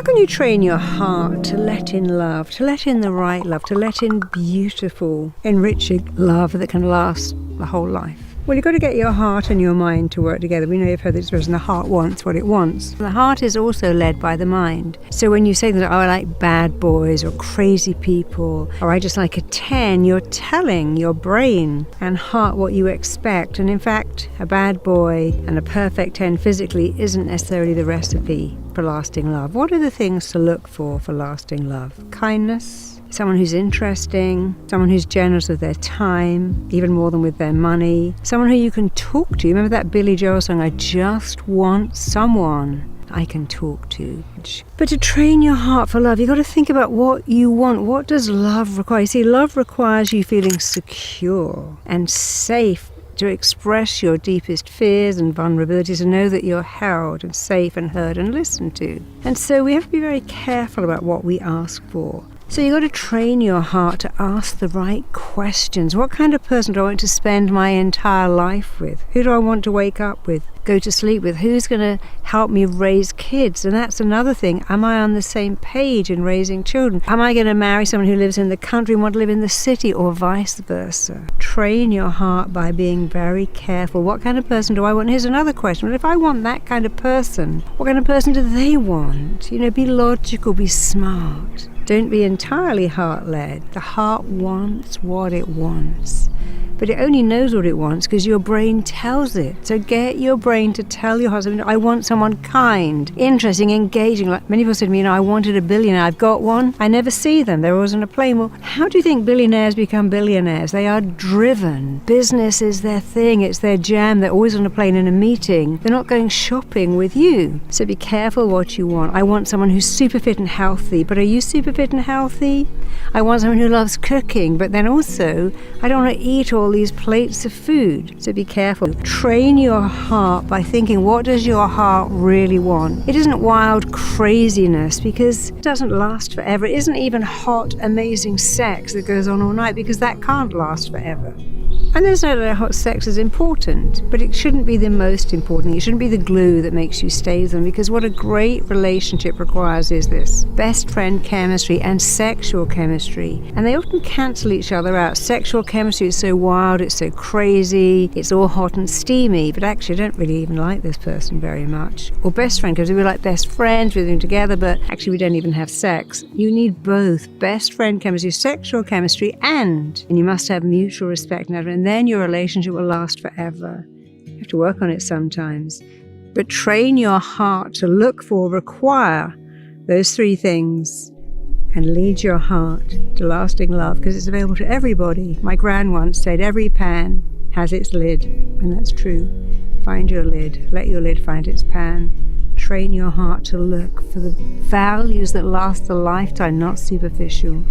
How can you train your heart to let in love, to let in the right love, to let in beautiful, enriching love that can last the whole life? Well, you've got to get your heart and your mind to work together. We know you've heard this expression, the heart wants what it wants. The heart is also led by the mind. So when you say that, oh, I like bad boys or crazy people, or I just like a 10, you're telling your brain and heart what you expect. And in fact, a bad boy and a perfect 10 physically isn't necessarily the recipe for lasting love. What are the things to look for lasting love? Kindness. Someone who's interesting, someone who's generous with their time, even more than with their money, someone who you can talk to. Remember that Billy Joel song, I just want someone I can talk to. But to train your heart for love, you've got to think about what you want. What does love require? You see, love requires you feeling secure and safe to express your deepest fears and vulnerabilities, and know that you're held and safe and heard and listened to. And so we have to be very careful about what we ask for. So you've got to train your heart to ask the right questions. What kind of person do I want to spend my entire life with? Who do I want to wake up with, go to sleep with? Who's going to help me raise kids? And that's another thing. Am I on the same page in raising children? Am I going to marry someone who lives in the country and want to live in the city, or vice versa? Train your heart by being very careful. What kind of person do I want? Here's another question. Well, if I want that kind of person, what kind of person do they want? Be logical, be smart. Don't be entirely heart-led. The heart wants what it wants. But it only knows what it wants because your brain tells it. So get your brain to tell your heart, I want someone kind, interesting, engaging. Like many people said to me, I wanted a billionaire. I've got one. I never see them. They're always on a plane. Well, how do you think billionaires become billionaires? They are driven. Business is their thing. It's their jam. They're always on a plane in a meeting. They're not going shopping with you. So be careful what you want. I want someone who's super fit and healthy. But are you super fit and healthy? I want someone who loves cooking. But then also, I don't want to eat all these plates of food. So be careful. Train your heart by thinking, what does your heart really want? It isn't wild craziness, because it doesn't last forever. It isn't even hot, amazing sex that goes on all night, because that can't last forever. And there's no doubt hot sex is important, but it shouldn't be the most important. It shouldn't be the glue that makes you stay with them, because what a great relationship requires is this: best friend chemistry and sexual chemistry. And they often cancel each other out. Sexual chemistry is so wild, it's so crazy, it's all hot and steamy, but actually I don't really even like this person very much. Or best friend, because we're like best friends, we're doing together, but actually we don't even have sex. You need both best friend chemistry, sexual chemistry, and you must have mutual respect and then your relationship will last forever. You have to work on it sometimes. But train your heart to look for, require those three things, and lead your heart to lasting love, because it's available to everybody. My gran once said, every pan has its lid, and that's true. Find your lid. Let your lid find its pan. Train your heart to look for the values that last a lifetime, not superficial.